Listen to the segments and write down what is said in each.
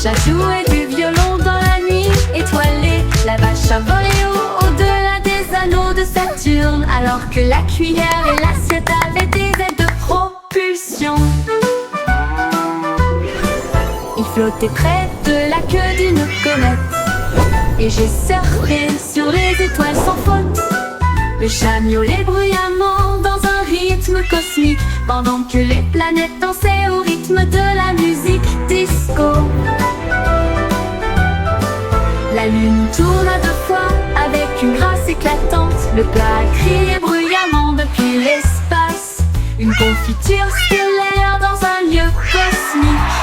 chat jouait du violon dans la nuit étoilée. La vache a volé au-delà des anneaux de Saturne, alors que la cuillère et l'assiette avaient des ailes de propulsion. Il flottait près de la queue d'une comète, et j'ai surfé sur les étoiles sans faute. Le chat miaulait bruyamment dans un rythme cosmique, pendant que les planètes dansaient au rythme de la musique disco. La lune tourna 2 fois avec une grâce éclatante. Le plat criait bruyamment depuis l'espace, une confiture stellaire dans un lieu cosmique.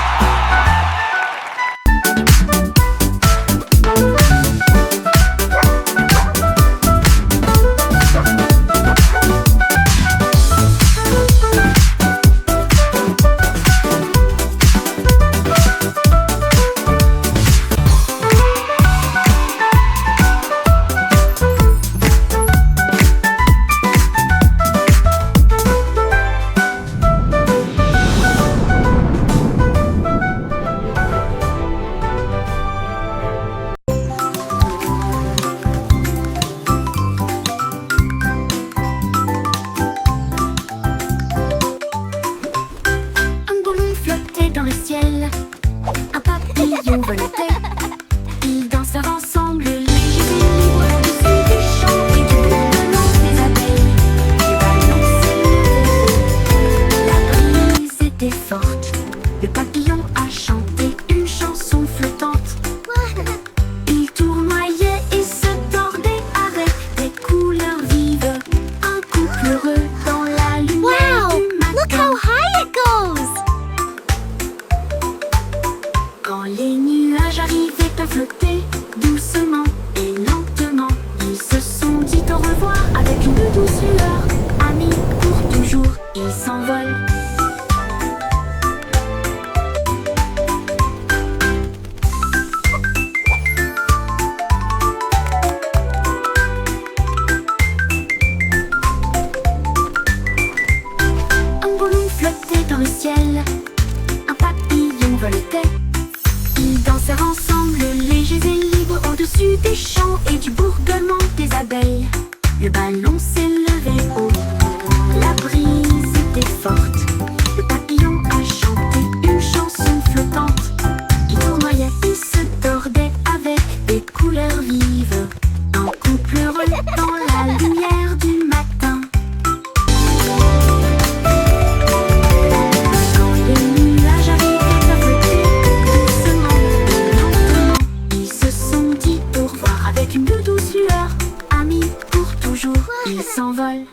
Dans le ciel, un papillon volontait. Ils dansèrent ensemble, légers et libres, au-dessus des champs et du bourdonnement des abeilles. Les ballons s'élevaient, la brise était forte. Le papillon a chanté une chanson flottante. Il tournoyait et se tordait avec des couleurs vives. Un couple heureux dans la lumière du matin. Look how high it goes! Quand les nuages arrivaient à flotter doucement et lentement, ils se sont dit au revoir avec une douce lueur. Amis pour toujours, ils s'envolent. Un ballon flottait dans le ciel, un papillon volait. Ils dansèrent ensemble, légers et libres, au-dessus des champs et du bourdonnement des abeilles. Le ballon s'élevait haut, la brise était forte. Le papillon a chanté une chanson flottante. Il tournoyait et se tordait avec des couleurs vives. Un couple heureux dans la lumière du matin. Quand les nuages arrivaient à flotter doucement et lentement, ils se sont dit au revoir avec une douce lueur. Amis pour toujours, ils s'envolent.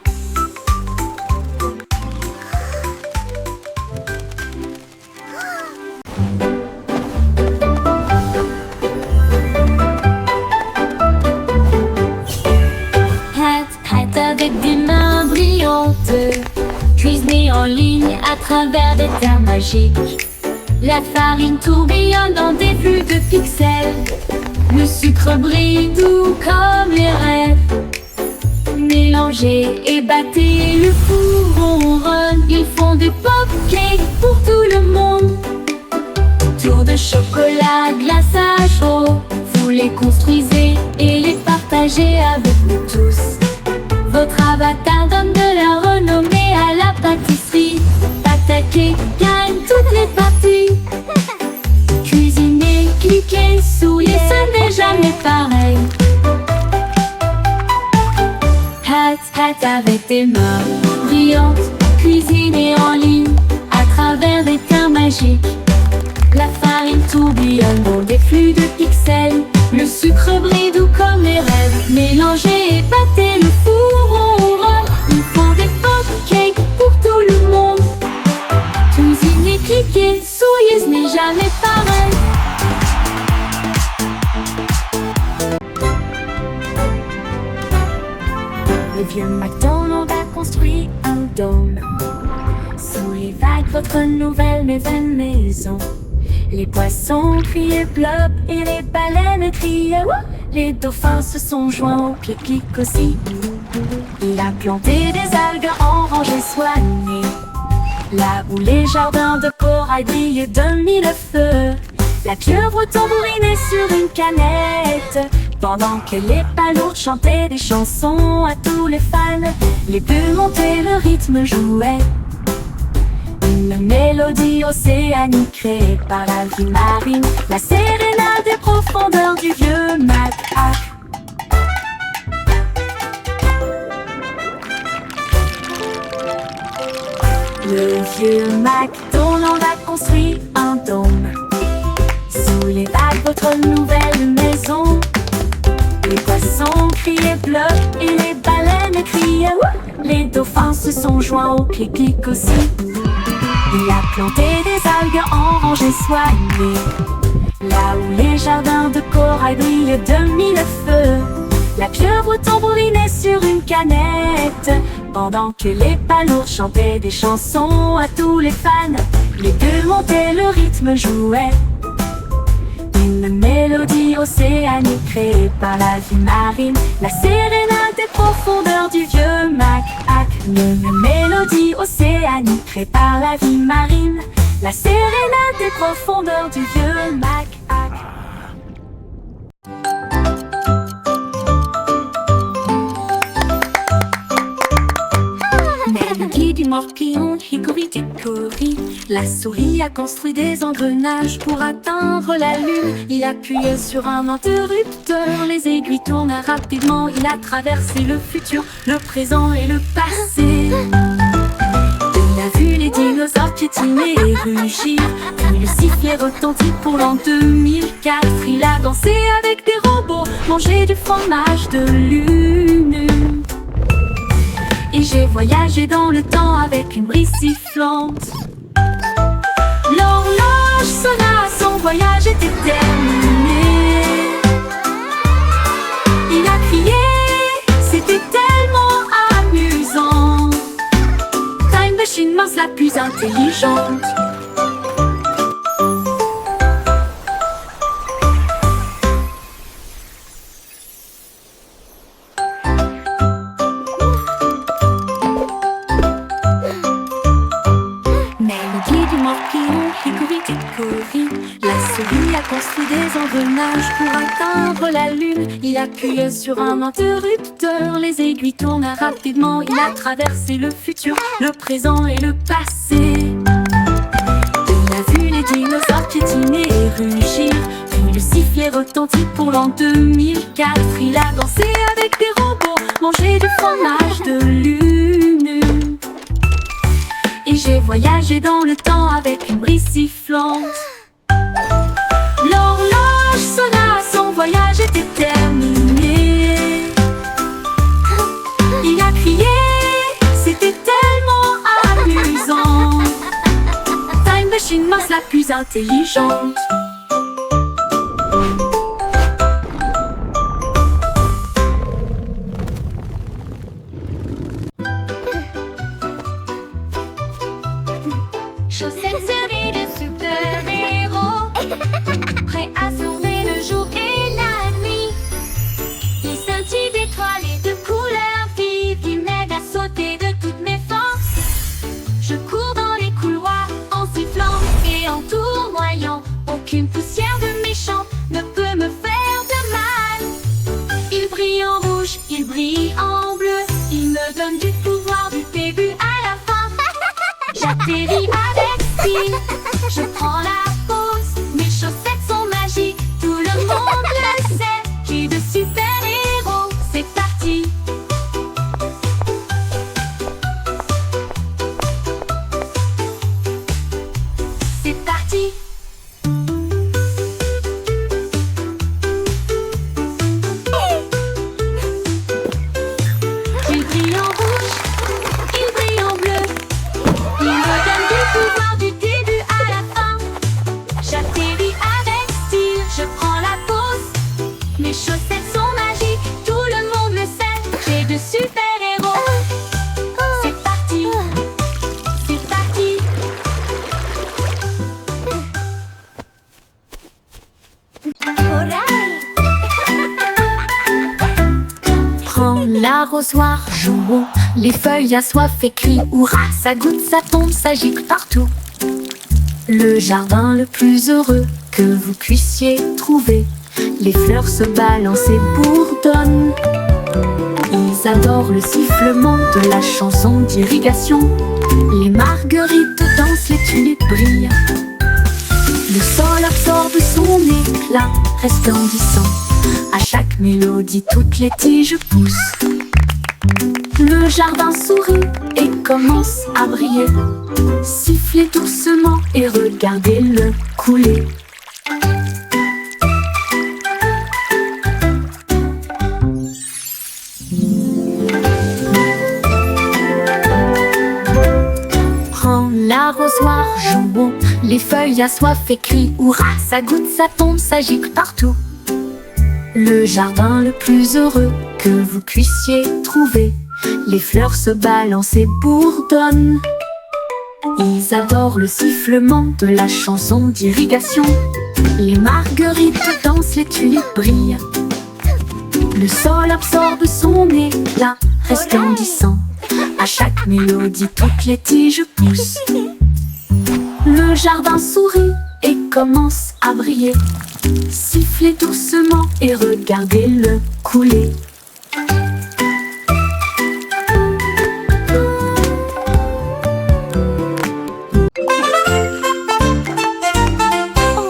Hat avec des mains brillantes, cuisinée en ligne à travers des terres magiques. La farine tourbillonne dans des flux de pixels. Le sucre brille doux comme les rêves. Mélangez et battez, le four ronronne. Ils font des pop-cakes pour tout le monde. Tour de chocolat, glaçage chaud. Vous les construisez et les partagez avec nous tous. Votre avatar donne de la renommée à la pâtisserie. Attaquez, gagne toutes les parties. Cuisinez, cliquez, souriez, ce n'est jamais pareil. Hat avec tes mains brillantes, cuisinée en ligne à travers des terres magiques. La farine tourbillonne dans des flux de pixels. Le sucre brille doux comme les rêves. Mélangez et battez, le four ronronne. Ils font des pop-cakes pour tout le monde. Cuisinez, cliquez, souriez, ce n'est jamais pareil. Le vieux McDonald a construit un dôme sous les vagues, votre nouvelle mais vaine maison. Les poissons criaient plop et les baleines criaient wouh. Les dauphins se sont joints au pique-nique aussi. Il a planté des algues en rangées soignées, là où les jardins de corail brillaient de mille feux. La pieuvre tambourinait sur une canette, pendant que les palourdes chantaient des chansons à tous les fans. Les bulles montaient, le rythme jouait, une mélodie océanique créée par la vie marine, la sérénade des profondeurs du vieux Mac-Hac. Le vieux Mac dont l'on a construit un dôme sous les vagues, votre nouvelle maison. Les poissons criaient bleu et les baleines criaient ouh. Les dauphins se sont joints au clic-clic aussi. Il a planté des algues en rangées soignées, là où les jardins de corail brillent de mille feux. La pieuvre tambourinait sur une canette, pendant que les palourdes chantaient des chansons à tous les fans. Les bulles montaient, le rythme jouait, une mélodie océanique créée par la vie marine, la sérénade des profondeurs du vieux Mac-Hac. Une mélodie océanique créée par la vie marine, la sérénade des profondeurs du vieux Mac-Hac. Du morpion, hickory-dickory, la souris a construit des engrenages pour atteindre la lune. Il appuyait sur un interrupteur, les aiguilles tournent rapidement. Il a traversé le futur, le présent et le passé. Il a vu les dinosaures piétiner et rugir, puis le sifflet retentit pour l'an 2004. Il a dansé avec des robots, mangé du fromage de lune. Et j'ai voyagé dans le temps avec une brise sifflante. L'horloge sonna, son voyage était terminé. Il a crié, c'était tellement amusant. Time Machine Mouse la plus intelligente. La souris a construit des engrenages pour atteindre la lune. Il appuyait sur un interrupteur, les aiguilles tournent rapidement. Il a traversé le futur, le présent et le passé. Il a vu les dinosaures piétiner et rugir, puis le sifflet retentit pour l'an 2004. Il a dansé avec des robots, mangé du fromage de lune. Et j'ai voyagé dans le temps avec une brise sifflante. L'horloge sonna, son voyage était terminé. Il a crié, c'était tellement amusant. Time Machine Mouse la plus intelligente. Chaussettes serrées de super-héros, prêts à sauver le jour et la nuit. Ils scintillent d'étoiles et de couleurs vives, ils m'aident à sauter de toutes mes forces. Je cours dans les couloirs en sifflant et en tournoyant. Aucune poussière de méchant ne peut me faire de mal. Ils brillent en rouge, ils brillent en bleu, ils me donnent du pouvoir du début à la fin. J'atterris avec style, je prends la pause. Mes chaussettes sont magiques, tout le monde le sait. J'ai de super-héros, c'est parti. C'est parti. Il brille en rouge, il brille en bleu, il me donne du pouvoir du début à la fin. J'atterris avec style, je prends la pause. Mes chaussettes sont magiques, tout le monde le sait. J'ai de super-héros. C'est parti, c'est parti. Prends l'arrosoir, jouons, les feuilles à soif et crient hurrah. Ça goutte, ça tombe, ça gicle partout. Le jardin le plus heureux, que vous puissiez trouver. Les fleurs se balancent et bourdonnent. Ils adorent le sifflement de la chanson d'irrigation. Les marguerites dansent, les tulipes brillent. Le sol absorbe son éclat resplendissant. À chaque mélodie, toutes les tiges poussent. Le jardin sourit et commence à briller. Sifflez doucement et regardez-le couler. Prends l'arrosoir, jouons. Les feuilles assoiffées crient hurrah. Ça goutte, ça tombe, ça gicle partout. Le jardin le plus heureux que vous puissiez trouver. Les fleurs se balancent et bourdonnent. Ils adorent le sifflement de la chanson d'irrigation. Les marguerites dansent, les tulipes brillent. Le sol absorbe son éclat resplendissant. À chaque mélodie, toutes les tiges poussent. Le jardin sourit et commence à briller. Sifflez doucement et regardez-le couler.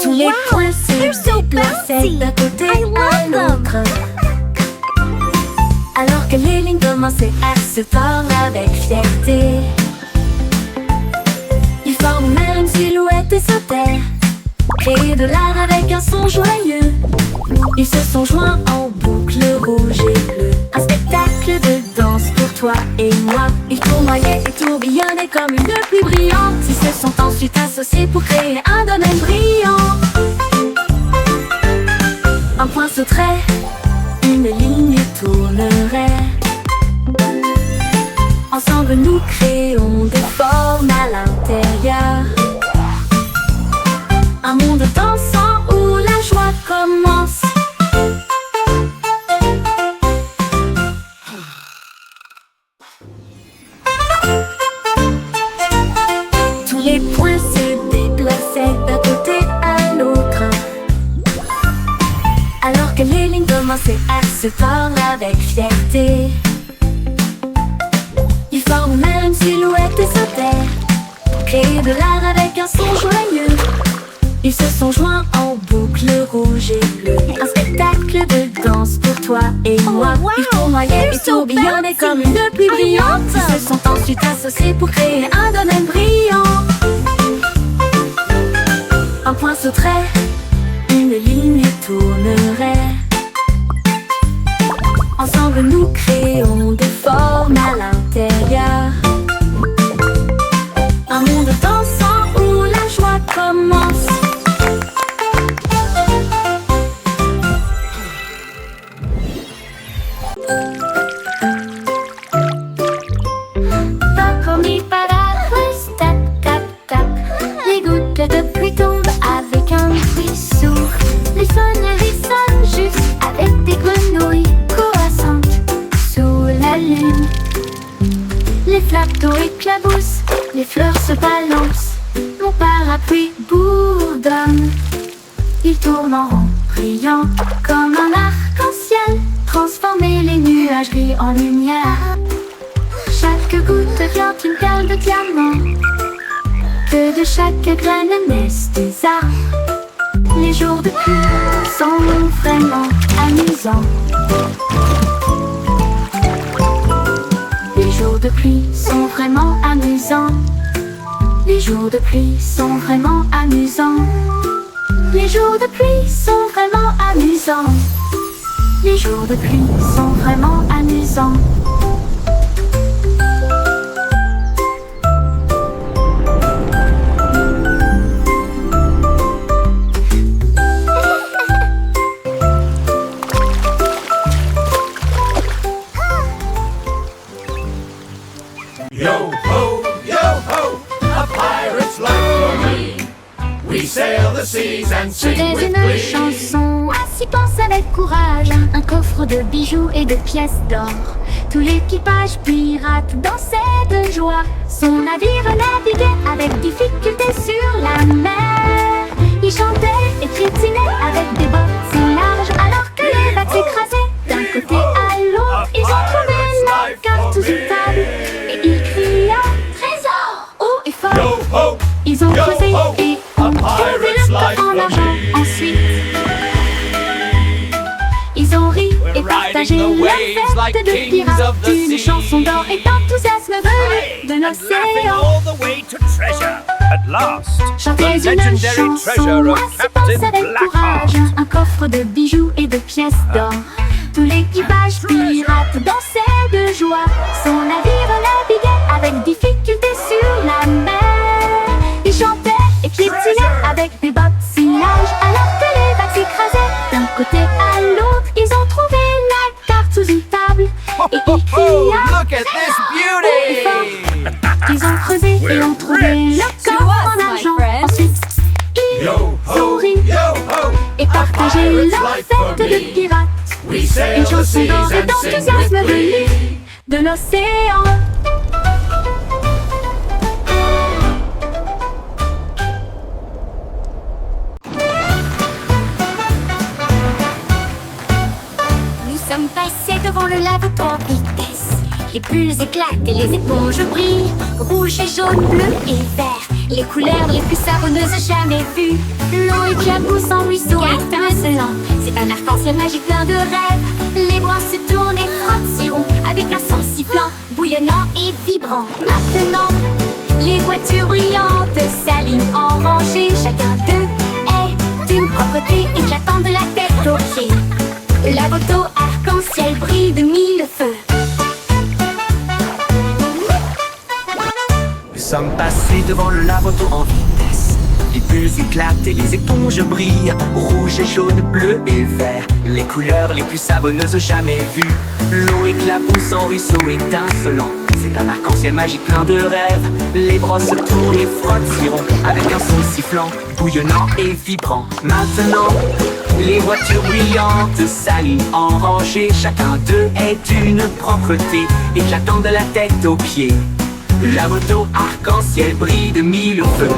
Tous les points se déplaçaient d'un côté à l'autre. Alors que les lignes commençaient à se tordre avec fierté. Ils forment même une silhouette et sautèrent, créer de l'art avec un son joyeux. Ils se sont joints en boucle rouge et bleue. Un spectacle de danse pour toi et moi. Ils tournoyaient et tourbillonnaient comme une pluie brillante. Ils se sont ensuite associés pour créer un domaine brillant. Un point sauterait, une ligne tournerait. Ensemble nous créons des formes à l'intérieur. Un monde dansant où la joie commence. Tous les points se déplaçaient d'un côté à l'autre. Alors que les lignes commençaient à se tordre avec fierté. Ils forment même une silhouette et sautèrent, créer de l'art avec un son joyeux. Ils se sont joints en boucle rouge et bleue. Un spectacle de danse pour toi et moi. Ils tournoyaient et tourbillonnaient comme une pluie brillante. Ils se sont ensuite associés pour créer un domaine brillant. Un point sauterait, une ligne tournerait. Ensemble nous créons des formes à l'intérieur. Un monde dansant où la joie commence. Les gouttes de pluie tombent avec un bruit sourd. Les sonneries sonnent juste avec des grenouilles croissantes sous la lune. Les flaques d'eau éclaboussent, les fleurs se balancent. Mon parapluie bourdonne. Il tourne en rond, brillant comme un arc-en-ciel. Transformer les nuageries en lumière. Chaque goutte devient une perle de diamant. Que de chaque graine naissent des arbres. Les jours de pluie sont vraiment amusants. Les jours de pluie sont vraiment amusants. Les jours de pluie sont vraiment amusants. Les jours de pluie sont vraiment amusants. Les jours de pluie sont vraiment amusants. Yo ho, a pirate's life for me. We sail the seas and sing C'était with une glee. chanson, ainsi pense avec courage. Un coffre de bijoux et de pièces d'or. Tout l'équipage pirate dansait de joie. Son navire naviguait avec difficulté sur la mer. Il chantait et piétinait avec des bottes si larges alors que les vagues s'écrasaient d'un côté à l'autre. Ils ont trouvé la carte sous une table et ils criaient trésor haut et fort. Yo ho, Ils ont yo creusé ho, et a ont trouvé pirate's le life coffre en for argent. me. Ensuite, ils ont ri et partagé riding the la waves like fête de kings pirates. of the Une sea. chanson d'or et d'enthousiasme venu de and laughing l'océan. all the way to treasure. At last, Chanter the une legendary chanson treasure of à se Captain penser avec Blackheart. courage. Un coffre de bijoux et de pièces d'or. Tout l'équipage pirate dansait de joie. Son navire naviguait avec difficulté sur la mer. Il chantait et piétinait avec des bottes si larges alors que les vagues s'écrasaient d'un côté à l'autre. Ils ont trouvé la carte sous une table et ils criaient Look at this beauty! ils ont creusé et ont trouvé le coffre en my argent. friend. Ensuite, ils Yo ont ho, ri yo ho, et partagé pirate's leur life for fête de me. pirates. We sail Une the chanson seas d'or et and sing d'enthousiasme with venue glee. de l'océan. Nous sommes passés devant le lac en vitesse. Les bulles éclatent et les éponges brillent. Rouge et jaune, bleu et vert. Les couleurs les plus savonneuses jamais vues. L'eau éclabousse en ruisseau étincelant. C'est un arc-en-ciel magique plein de rêves. Les bras se tournent et frottent si rond avec un son sifflant, bouillonnant et vibrant. Maintenant, les voitures brillantes s'alignent en rangée. Chacun d'eux est d'une propreté éclatante de la tête aux pieds. La moto arc-en-ciel brille de mille feux. Nous sommes passés devant le lavoto en vitesse. Les bulles éclatent et les éponges brillent. Rouge et jaune, bleu et vert. Les couleurs les plus savonneuses jamais vues. L'eau éclabousse en ruisseau étincelant. C'est un arc-en-ciel magique plein de rêves. Les brosses tournent et frottent si rond avec un son sifflant, bouillonnant et vibrant. Maintenant, les voitures brillantes s'alignent en rangée. Chacun d'eux est d'une propreté éclatant de la tête aux pieds. La moto arc-en-ciel brille de mille feux.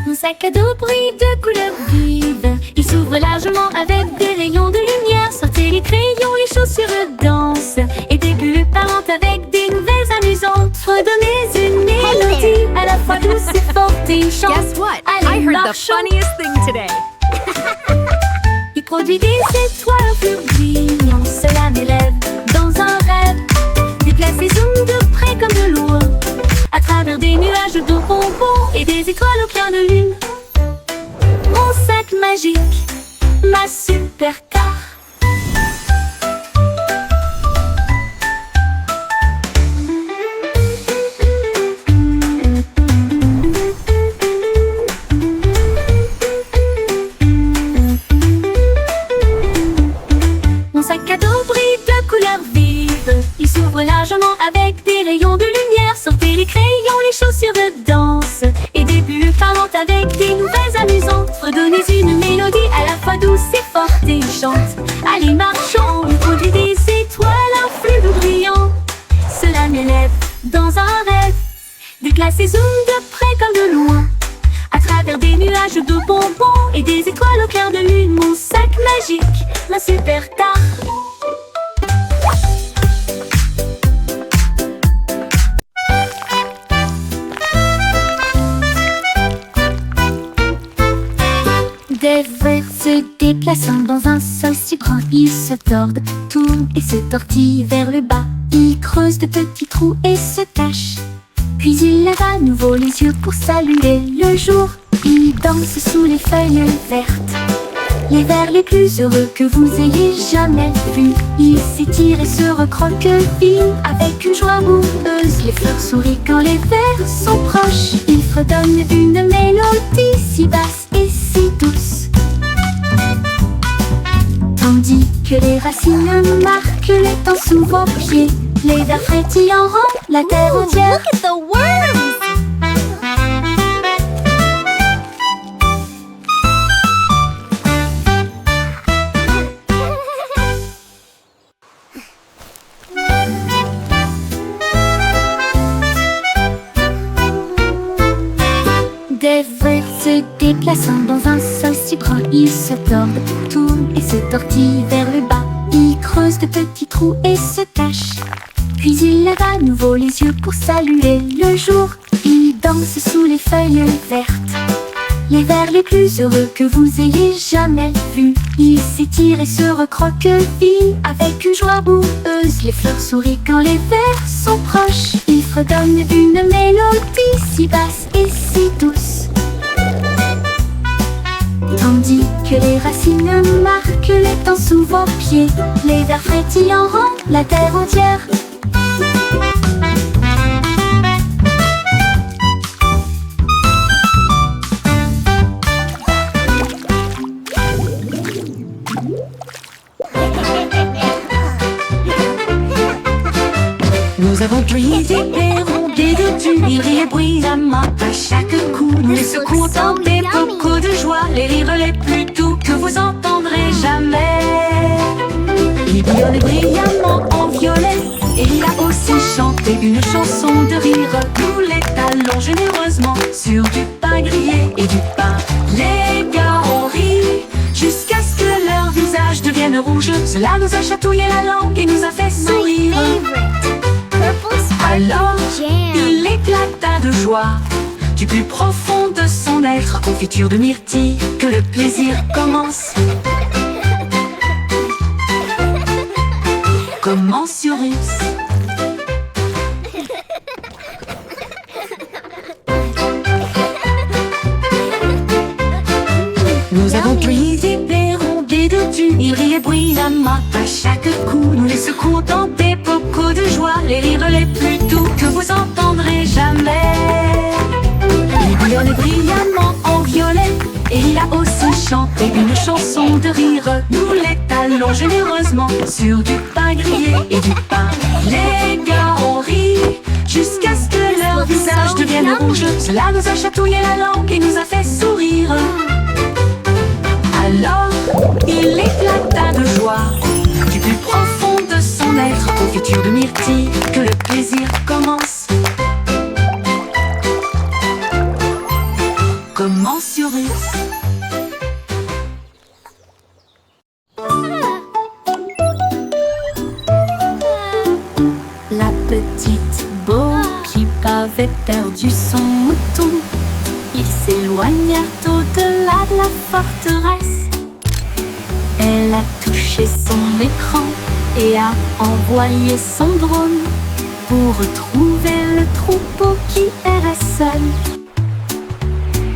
Mon sac à dos brille de couleurs vives. Il s'ouvre largement avec des rayons de lumière. Sortez les crayons, les chaussures dansent. Et des bulles parlent avec des nouvelles amusantes. Redonnez une mélodie à la fois douce et forte et chante. Guess what? Allez, I heard the marchons. funniest thing today. Il produit des étoiles au plus brillant. Cela m'élève dans un rêve. Déplace et zoom de près comme de loin. À travers des nuages de bonbons et des étoiles au clair de lune. Mon sac magique, ma supercar. Mon sac à dos brille de couleurs vives. Il s'ouvre largement avec des rayons de lumière. Sortez les crayons, les chaussures dansent. Et des bulles parlent avec des nouvelles amusantes. Redonnez une mélodie à la fois douce et forte et chante. Allez, marchons, on produit des étoiles, un flux brillant. Cela m'élève dans un rêve. Déplace et zoom de près comme de loin. À travers des nuages de bonbons et des étoiles au clair de lune. Mon sac magique, ma supercar. Des vers se déplaçant dans un sol si grand, ils se tordent, tournent et se tortillent vers le bas. Ils creusent de petits trous et se cachent. Puis ils lèvent à nouveau les yeux pour saluer le jour. Ils dansent sous les feuilles vertes. Les vers les plus heureux que vous ayez jamais vus. Ils s'étirent et se recroquevillent avec une joie boueuse. Les fleurs sourient quand les vers sont proches. Ils fredonnent une mélodie si basse et si douce. Tandis que les racines marquent le temps sous vos pieds. Les vers frétillants rendent la terre entière. Look at the worms! Des vers se déplaçant dans un seul si grand, ils se tordent, tournent et se tortillent vers le bas. Ils creusent de petits trous et se cachent. Puis ils lèvent à nouveau les yeux pour saluer le jour. Ils dansent sous les feuilles vertes. Les vers les plus heureux que vous ayez jamais vus. Ils s'étirent et se recroquevillent avec une joie boueuse. Les fleurs sourient quand les vers sont proches. Ils fredonnent une mélodie si basse et si douce, tandis que les racines marquent les temps sous vos pieds. Les vers frétillants rendent la terre entière. Nous avons cueilli des perrons, des doudous, ils rient bruyamment à chaque coup. Nous les secouons dans des bocaux de joie, les rires les plus doux que vous entendrez jamais. Il bouillonnait brillamment en violet, et il a aussi chanté une chanson de rire. Nous les talons généreusement sur du pain grillé et du pain. Les gars ont ri jusqu'à ce que leur visage devienne rouge. Cela nous a chatouillé la langue et nous a fait sourire. Alors, il éclata de joie du plus profond de son être. Confiture de myrtille, que le plaisir commence. Commence Urus. Nous avons cueilli des perrons, des doudous, ils riaient bruyamment à chaque coup. Nous les secouons dans des bocaux de joie, les rires les plus doux que vous entendrez jamais. Il bouillonnait brillamment en violet, et il a aussi chanté une chanson de rire. Nous les talons généreusement sur du pain grillé et du pain. Les gars ont ri jusqu'à ce que leur visage devienne rouge. Cela nous a chatouillé la langue et nous a fait sourire. Alors, il éclata de joie du plus profond de son être. Confiture de myrtille, que le plaisir commence. Commence Urus. La petite Bo qui avait perdu son mouton, ils s'éloignèrent au-delà de la forteresse. Elle a touché son écran et a envoyé son drone pour retrouver le troupeau qui errait seul.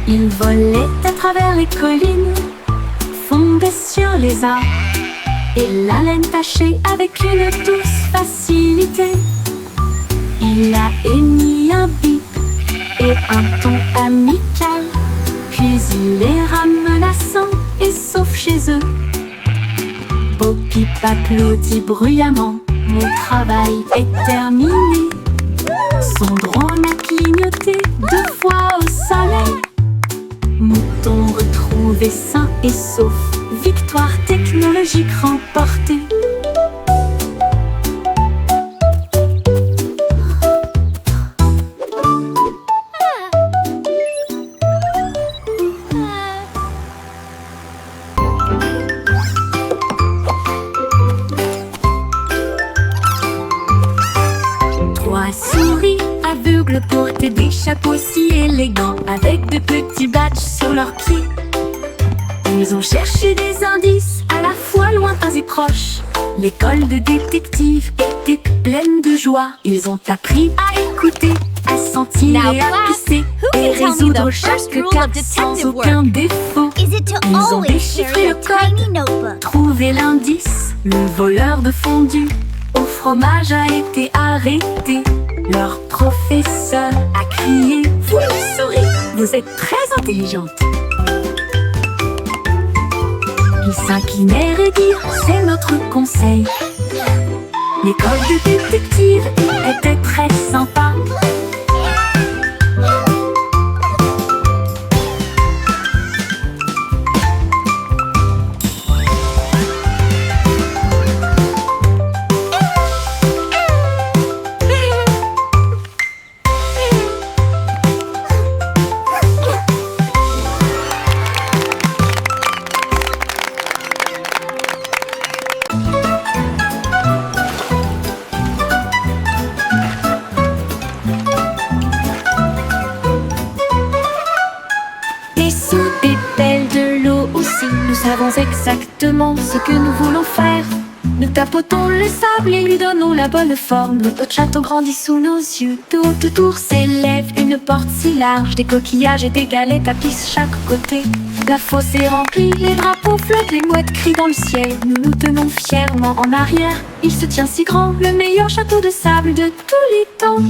Il volait à travers les collines, fondait sur les arbres, et la laine tachée avec une douce facilité. Il a émis un bip et un ton amical, puis il les ramena sains et saufs chez eux. Bo-Peep applaudit bruyamment, mon travail est terminé. Son drone a clignoté 2 fois au soleil. Mouton retrouvé sain et sauf, victoire technologique remportée. Souris aveugles portaient des chapeaux si élégants avec de petits badges sur leurs pieds. Ils ont cherché des indices à la fois lointains et proches. L'école de détectives était pleine de joie. Ils ont appris à écouter, à sentir Now, et à class, pisser who et can tell me résoudre the chaque first rule cas of sans detective aucun work? défaut. Is it to Ils ont always déchiffré carry le a code, tiny notebook? trouvé l'indice. Le voleur de fondue au fromage a été arrêté. Leur professeur a crié: vous le saurez, vous êtes très intelligente. Ils s'inclinèrent et dirent: c'est notre conseil. L'école de détective était très sympa. Sous des pelles de l'eau aussi, nous savons exactement ce que nous voulons faire. Nous tapotons le sable et lui donnons la bonne forme. Notre château grandit sous nos yeux. Tout autour s'élève une porte si large. Des coquillages et des galets tapissent chaque côté. La fosse est remplie, les drapeaux flottent, les mouettes crient dans le ciel. Nous nous tenons fièrement en arrière. Il se tient si grand, le meilleur château de sable de tous les temps.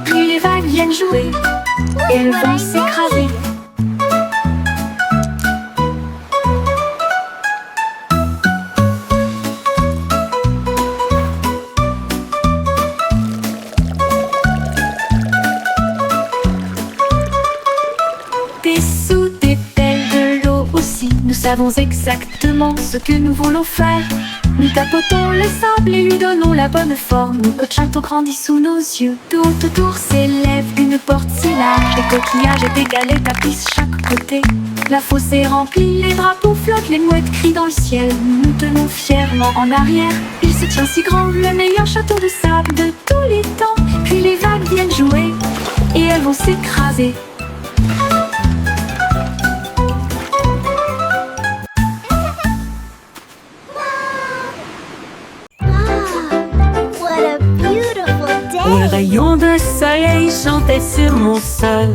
Puis les vagues viennent jouer et elles vont s'écraser. Sous des pelles de l'eau aussi, nous savons exactement ce que nous voulons faire. Nous tapotons le sable et lui donnons la bonne forme. Notre château grandit sous nos yeux. Tout autour s'élève une porte si large. Des coquillages et des galets tapissent chaque côté. La fosse est remplie, les drapeaux flottent, les mouettes crient dans le ciel. Nous nous tenons fièrement en arrière. Il se tient si grand, le meilleur château de sable de tous les temps. Puis les vagues viennent jouer et elles vont s'écraser. Un rayon de soleil chantait sur mon sol,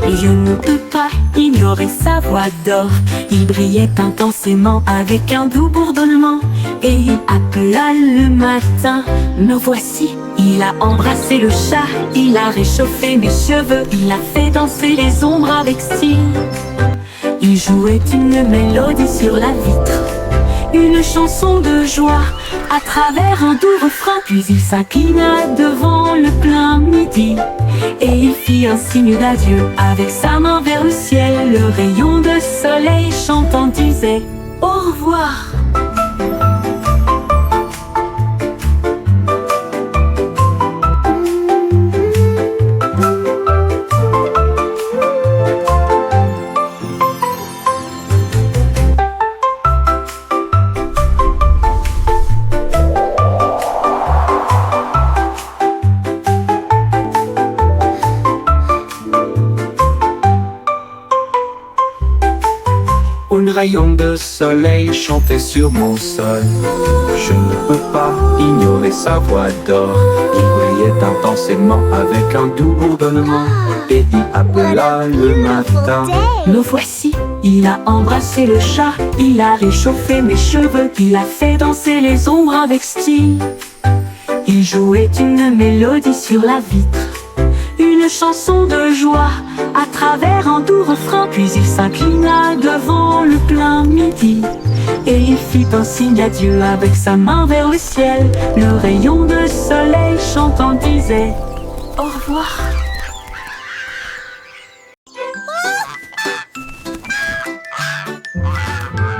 et je ne peux pas ignorer sa voix d'or. Il brillait intensément avec un doux bourdonnement, et il appela le matin. Me voici, il a embrassé le chat, il a réchauffé mes cheveux, il a fait danser les ombres avec style. Il jouait une mélodie sur la vitre, une chanson de joie à travers un doux refrain. Puis il s'inclina devant le plein midi et il fit un signe d'adieu avec sa main vers le ciel. Le rayon de soleil chantant disait au revoir. Un rayon de soleil chantait sur mon sol. Je ne peux pas ignorer sa voix d'or. Il brillait intensément avec un doux bourdonnement, et il appela le matin. Me voici, il a embrassé le chat, il a réchauffé mes cheveux, il a fait danser les ombres avec style. Il jouait une mélodie sur la vitre, une chanson de joie à travers un doux refrain. Puis il s'inclina devant le plein midi et il fit un signe d'adieu avec sa main vers le ciel. Le rayon de soleil chantant disait au revoir.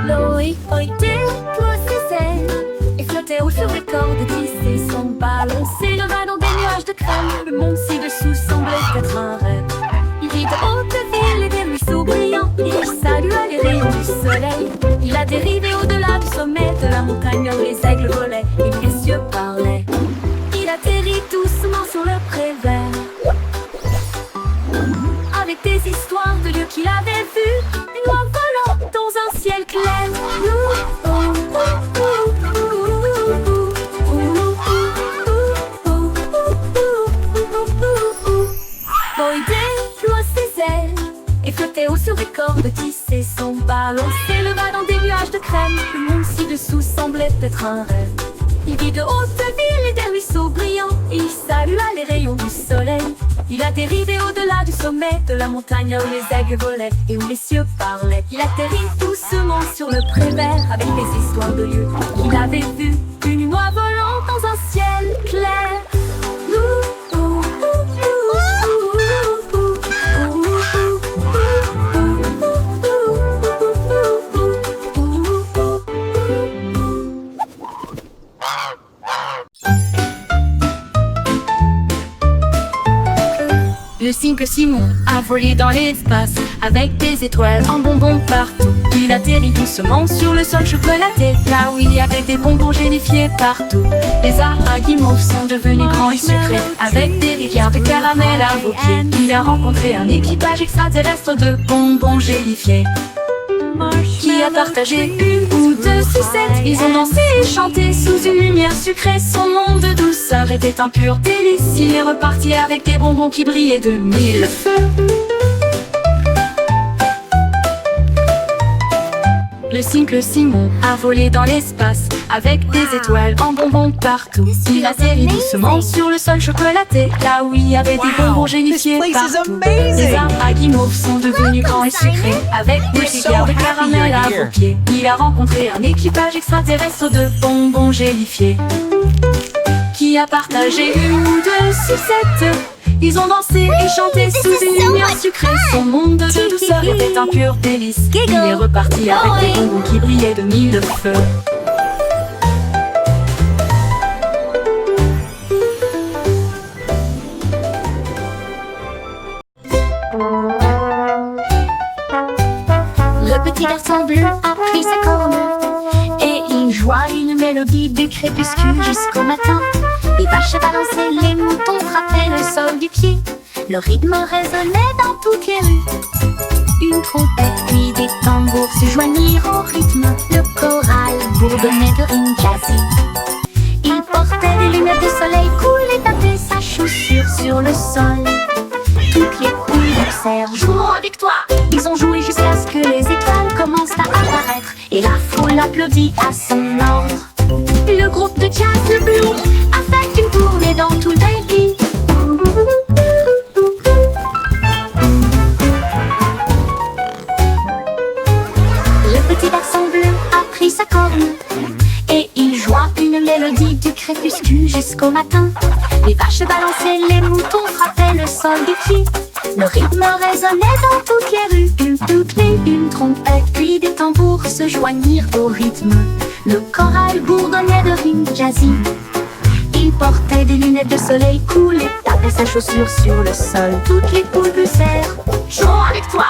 L'eau était et flottait au sur les cordes glissées sans balancer le va dans des nuages de crème. Le monde ci-dessous semblait être un rêve. Il vit de haute ville et des ruisseaux brillants. Il salua les rayons du soleil. Il a dérivé au-delà du sommet de la montagne où les aigles volaient et les cieux parlaient. Il atterrit doucement sur le pré vert, avec des histoires de lieux qu'il avait vus, une oie volant dans un ciel clair. Et flottait haut sur des cordes tissées sans balancer le bas dans des nuages de crème. Le monde ci-dessous semblait être un rêve. Il vit de hautes villes et des ruisseaux brillants. Il salua les rayons du soleil. Il a dérivé au-delà du sommet de la montagne où les aigles volaient et où les cieux parlaient. Il atterrit doucement sur le pré vert avec des histoires de lieux qu'il avait vus. Une oie volante simple Simon a volé dans l'espace avec des étoiles en bonbons partout. Il atterrit doucement sur le sol chocolaté, là où il y avait des bonbons gélifiés partout. Les arbres à guimauve sont devenus grands et sucrés avec des rivières de caramel à vos pieds. Il a rencontré un équipage extraterrestre de bonbons gélifiés qui a partagé une ou deux sucettes. Ils ont dansé et chanté sous une lumière sucrée. Son monde de douceur était un pur délice. Il est reparti avec des bonbons qui brillaient de mille feux. Le simple Simon a volé dans l'espace avec des étoiles en bonbons partout. Il atterrit doucement sur le sol chocolaté, là où il y avait des bonbons gélifiés partout. Les arbres à guimauve sont devenus grands et sucrés avec des rivières de caramel à vos pieds. Il a rencontré un équipage extraterrestre de bonbons gélifiés qui a partagé une ou deux sucettes. Ils ont dansé et chanté sous une lumière sucrée. Son monde de douceur était un pur délice. Il est reparti avec des bonbons qui brillaient de mille feux. Le petit garçon bleu a pris sa corne et il joua une mélodie du crépuscule jusqu'au matin. Les vaches balançaient, les moutons frappaient le sol du pied. Le rythme résonnait dans toutes les rues. Une trompette puis des tambours se joignirent au rythme. Le choral bourdonnait de rimes jazzy. Il portait des lunettes de soleil cool et tapait sa chaussure sur le sol. Toutes les poules dansèrent, jouons avec toi. Ils ont joué jusqu'à ce que les étoiles commencent à apparaître et la foule applaudit à son ordre. Le groupe de jazz, le blues, a fait une tournée dans tout le pays. Le petit garçon bleu a pris sa corne et il joua une mélodie du crépuscule jusqu'au matin. Les vaches balançaient, les moutons frappaient le sol du pied. Le rythme résonnait dans toutes les rues. Une trompette puis des tambours se joignirent au rythme. Le choral bourdonnait de rimes jazzy. Il portait des lunettes de soleil cool et tapait sa chaussure sur le sol. Toutes les poules poussèrent, jouons avec toi.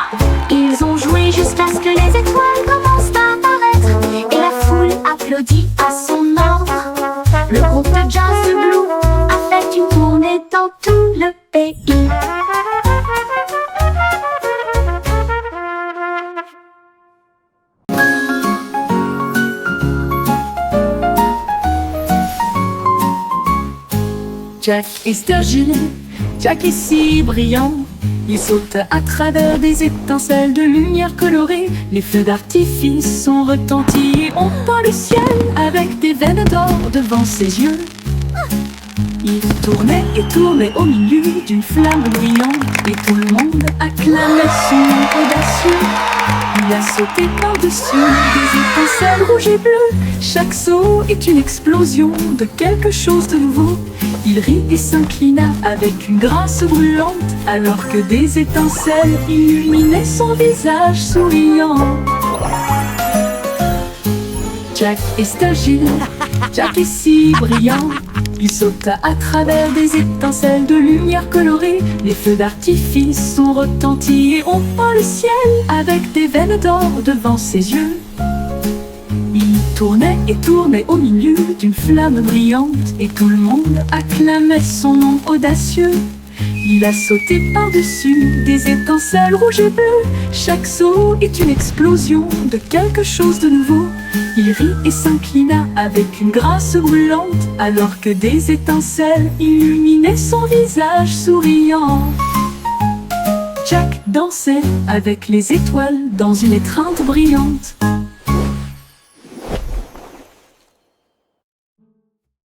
Ils ont joué jusqu'à ce que les étoiles commencent à apparaître et la foule applaudit à son ordre. Le groupe de jazz de Blue a fait une tournée dans tout le pays. Jack et Sturgill, Jack est si brillant. Il saute à travers des étincelles de lumière colorée. Les feux d'artifice sont retentis et on peint le ciel avec des veines d'or devant ses yeux. Il tournait et tournait au milieu d'une flamme brillante et tout le monde acclamait son nom audacieux. Il a sauté par-dessus des étincelles rouges et bleues. Chaque saut est une explosion de quelque chose de nouveau. Il rit et s'inclina avec une grâce brûlante, alors que des étincelles illuminaient son visage souriant. Jack est Sturgill, Jack est si brillant. Il sauta à travers des étincelles de lumière colorée. Les feux d'artifice sont retentis et on peint le ciel avec des veines d'or devant ses yeux. Il tournait et tournait au milieu d'une flamme brillante et tout le monde acclamait son nom audacieux. Il a sauté par-dessus des étincelles rouges et bleues. Chaque saut est une explosion de quelque chose de nouveau. Il rit et s'inclina avec une grâce brûlante, alors que des étincelles illuminaient son visage souriant. Jack dansait avec les étoiles dans une étreinte brillante.